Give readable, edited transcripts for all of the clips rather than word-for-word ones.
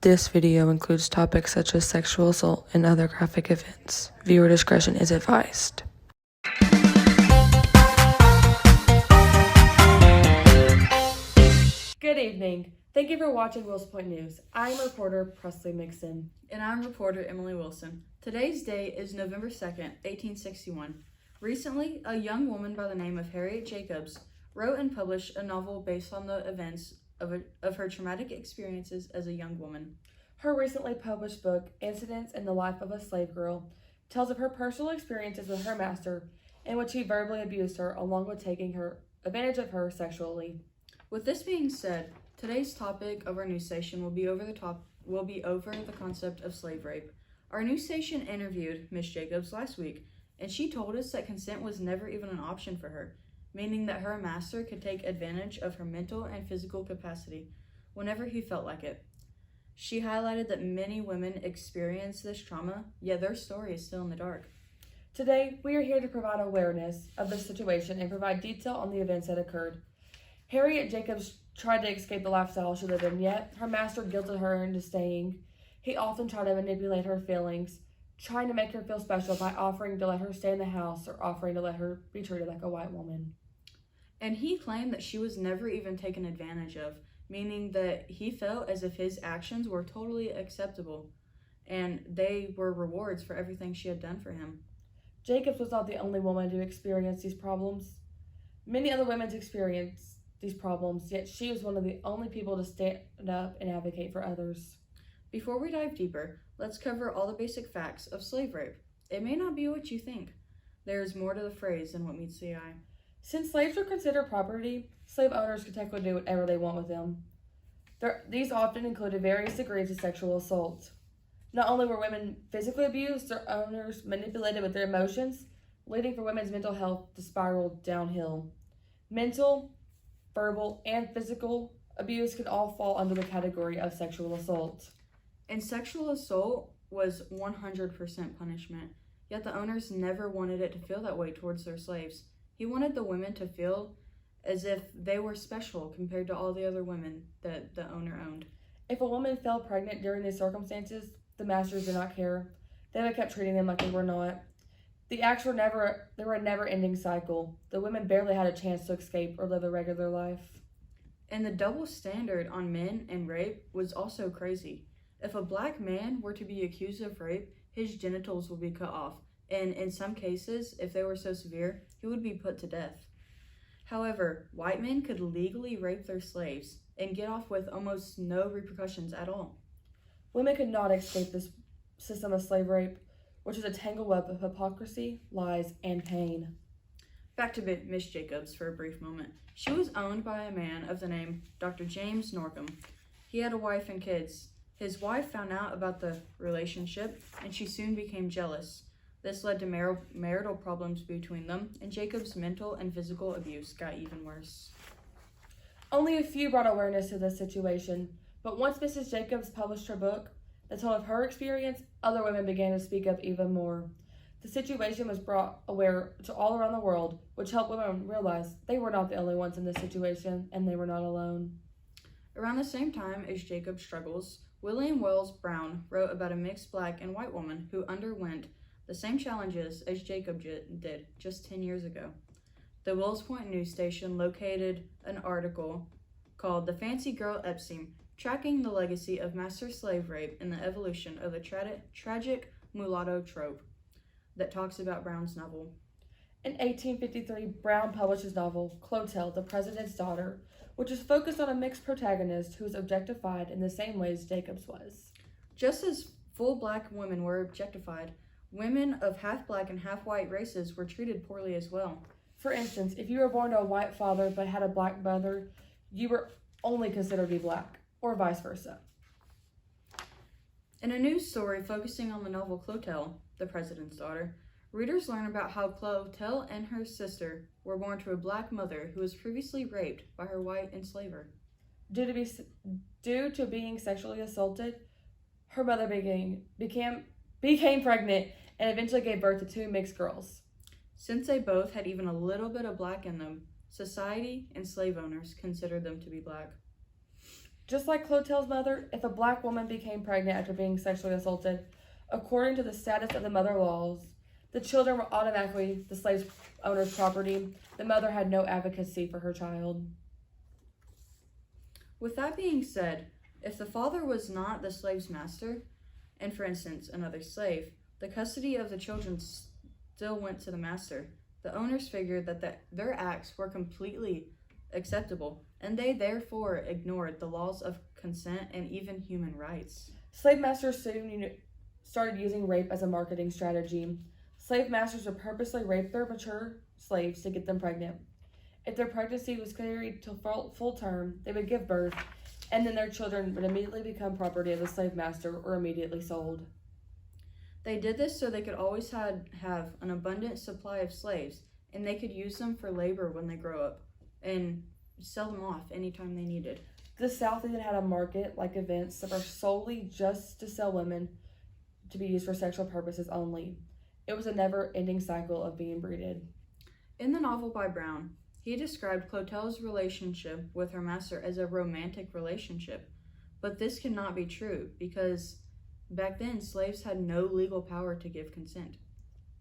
This video includes topics such as sexual assault and other graphic events. Viewer discretion is advised. Good evening. Thank you for watching Wilson Point News. I'm reporter Presley Mixon. And I'm reporter Emily Wilson. Today's date is November 2nd, 1861. Recently, a young woman by the name of Harriet Jacobs wrote and published a novel based on the events of her traumatic experiences as a young woman. Her recently published book, Incidents in the Life of a Slave Girl, tells of her personal experiences with her master in which he verbally abused her along with taking advantage of her sexually. With this being said, today's topic of our news station will be over the concept of slave rape. Our news station interviewed Miss Jacobs last week, and she told us that consent was never even an option for her, meaning that her master could take advantage of her mental and physical capacity whenever he felt like it. She highlighted that many women experience this trauma, yet their story is still in the dark. Today, we are here to provide awareness of this situation and provide detail on the events that occurred. Harriet Jacobs tried to escape the lifestyle she lived in, yet her master guilted her into staying. He often tried to manipulate her feelings, trying to make her feel special by offering to let her stay in the house or offering to let her be treated like a white woman. And he claimed that she was never even taken advantage of, meaning that he felt as if his actions were totally acceptable and they were rewards for everything she had done for him. Jacobs was not the only woman to experience these problems. Many other women experienced these problems, yet she was one of the only people to stand up and advocate for others. Before we dive deeper, let's cover all the basic facts of slave rape. It may not be what you think. There is more to the phrase than what meets the eye. Since slaves were considered property, slave owners could technically do whatever they want with them. These often included various degrees of sexual assault. Not only were women physically abused, their owners manipulated with their emotions, leading for women's mental health to spiral downhill. Mental, verbal, and physical abuse could all fall under the category of sexual assault. And sexual assault was 100% punishment, yet the owners never wanted it to feel that way towards their slaves. He wanted the women to feel as if they were special compared to all the other women that the owner owned. If a woman fell pregnant during these circumstances, the masters did not care. They would kept treating them like they were not. They were a never-ending cycle. The women barely had a chance to escape or live a regular life. And the double standard on men and rape was also crazy. If a black man were to be accused of rape, his genitals would be cut off, and in some cases, if they were so severe, he would be put to death. However, white men could legally rape their slaves and get off with almost no repercussions at all. Women could not escape this system of slave rape, which is a tangled web of hypocrisy, lies, and pain. Back to Miss Jacobs for a brief moment. She was owned by a man of the name Dr. James Norcom. He had a wife and kids. His wife found out about the relationship, and she soon became jealous. This led to marital problems between them, and Jacob's mental and physical abuse got even worse. Only a few brought awareness to this situation, but once Mrs. Jacobs published her book that told of her experience, other women began to speak up even more. The situation was brought aware to all around the world, which helped women realize they were not the only ones in this situation, and they were not alone. Around the same time as Jacob's struggles, William Wells Brown wrote about a mixed black and white woman who underwent the same challenges as Jacob did just 10 years ago. The Wills Point news station located an article called "The Fancy Girl Epstein, Tracking the Legacy of Master Slave Rape and the Evolution of the Tragic Mulatto Trope" that talks about Brown's novel. In 1853, Brown published his novel, Clotel, the President's Daughter, which is focused on a mixed protagonist who was objectified in the same ways Jacobs was. Just as full black women were objectified, women of half black and half white races were treated poorly as well. For instance, if you were born to a white father but had a black mother, you were only considered to be black, or vice versa. In a news story focusing on the novel Clotel, the President's Daughter, readers learn about how Clotel and her sister were born to a black mother who was previously raped by her white enslaver. Due to being sexually assaulted, her mother became pregnant and eventually gave birth to two mixed girls. Since they both had even a little bit of black in them, society and slave owners considered them to be black. Just like Clotel's mother, if a black woman became pregnant after being sexually assaulted, according to the status of the mother laws, the children were automatically the slave owner's property. The mother had no advocacy for her child. With that being said, if the father was not the slave's master, and for instance, another slave, the custody of the children still went to the master. The owners figured that their acts were completely acceptable, and they therefore ignored the laws of consent and even human rights. Slave masters soon started using rape as a marketing strategy. Slave masters would purposely rape their mature slaves to get them pregnant. If their pregnancy was carried to full term, they would give birth, and then their children would immediately become property of the slave master or immediately sold. They did this so they could always have an abundant supply of slaves, and they could use them for labor when they grow up and sell them off anytime they needed. The South even had a market like events that were solely just to sell women to be used for sexual purposes only. It was a never-ending cycle of being breeded. In the novel by Brown, he described Clotel's relationship with her master as a romantic relationship, but this cannot be true because back then slaves had no legal power to give consent.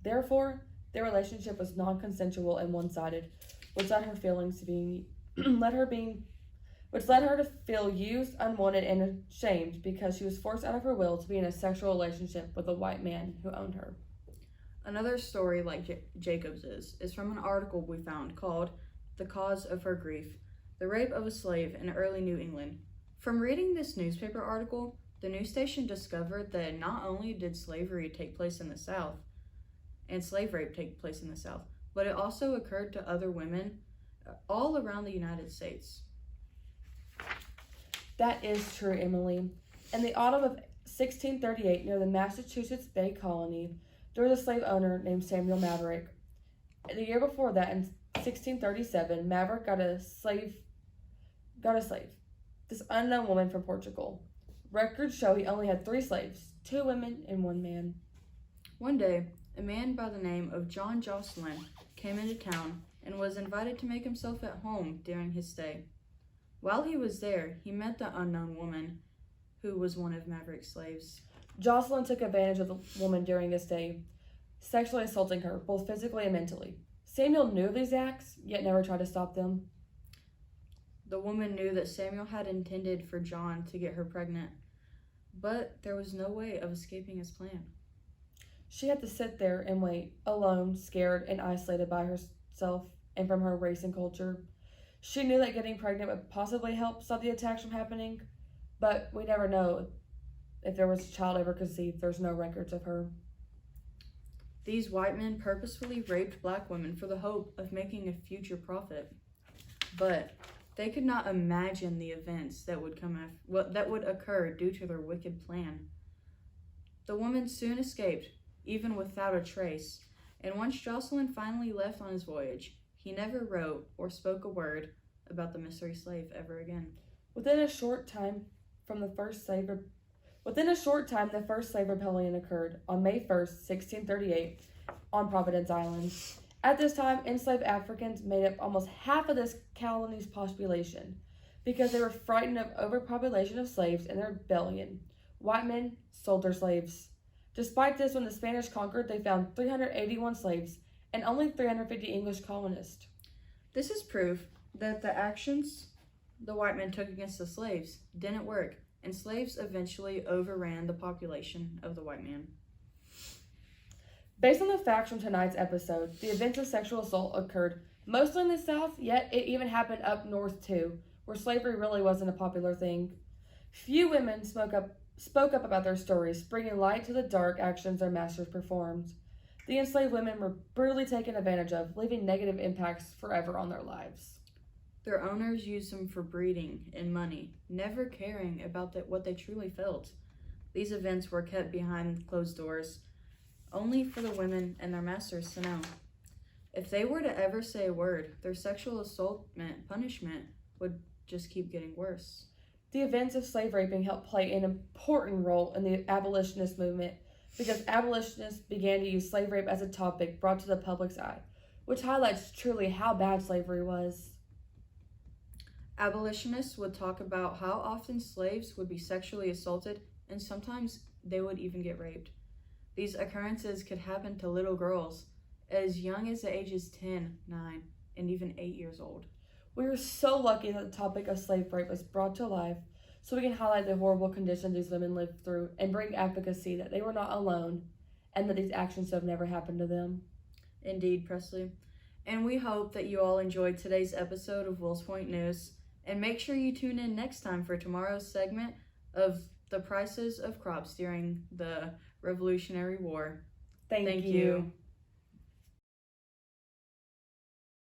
Therefore, their relationship was non-consensual and one-sided, which led her to feel used, unwanted, and ashamed because she was forced out of her will to be in a sexual relationship with a white man who owned her. Another story like Jacob's is from an article we found called "The Cause of Her Grief: The Rape of a Slave in Early New England." From reading this newspaper article, the news station discovered that not only did slavery take place in the South, and slave rape take place in the South, but it also occurred to other women all around the United States. That is true, Emily. In the autumn of 1638, near the Massachusetts Bay Colony, there was a slave owner named Samuel Maverick. The year before that, in 1637, Maverick got a slave. This unknown woman from Portugal. Records show he only had 3 slaves, 2 women and 1 man. One day, a man by the name of John Jocelyn came into town and was invited to make himself at home during his stay. While he was there, he met the unknown woman who was one of Maverick's slaves. Jocelyn took advantage of the woman during this day, sexually assaulting her, both physically and mentally. Samuel knew of these acts, yet never tried to stop them. The woman knew that Samuel had intended for John to get her pregnant, but there was no way of escaping his plan. She had to sit there and wait, alone, scared, and isolated by herself and from her race and culture. She knew that getting pregnant would possibly help stop the attacks from happening, but we never know if there was a child ever conceived. There's no records of her. These white men purposefully raped black women for the hope of making a future profit, but they could not imagine the events that would occur due to their wicked plan. The woman soon escaped, even without a trace, and once Jocelyn finally left on his voyage, he never wrote or spoke a word about the mystery slave ever again. Within a short time, the first slave rebellion occurred on May 1st, 1638, on Providence Island. At this time, enslaved Africans made up almost half of this colony's population because they were frightened of overpopulation of slaves and their rebellion. White men sold their slaves. Despite this, when the Spanish conquered, they found 381 slaves and only 350 English colonists. This is proof that the actions the white men took against the slaves didn't work, and slaves eventually overran the population of the white man. Based on the facts from tonight's episode, the events of sexual assault occurred mostly in the South, yet it even happened up north too, where slavery really wasn't a popular thing. Few women spoke up about their stories, bringing light to the dark actions their masters performed. The enslaved women were brutally taken advantage of, leaving negative impacts forever on their lives. Their owners used them for breeding and money, never caring about what they truly felt. These events were kept behind closed doors, only for the women and their masters to know. If they were to ever say a word, their sexual assault punishment would just keep getting worse. The events of slave raping helped play an important role in the abolitionist movement because abolitionists began to use slave rape as a topic brought to the public's eye, which highlights truly how bad slavery was. Abolitionists would talk about how often slaves would be sexually assaulted, and sometimes they would even get raped. These occurrences could happen to little girls as young as the ages 10, 9, and even 8 years old. We are so lucky that the topic of slave rape was brought to life so we can highlight the horrible conditions these women lived through and bring advocacy that they were not alone and that these actions have never happened to them. Indeed, Presley. And we hope that you all enjoyed today's episode of Wills Point News. And make sure you tune in next time for tomorrow's segment of the prices of crops during the Revolutionary War. Thank you.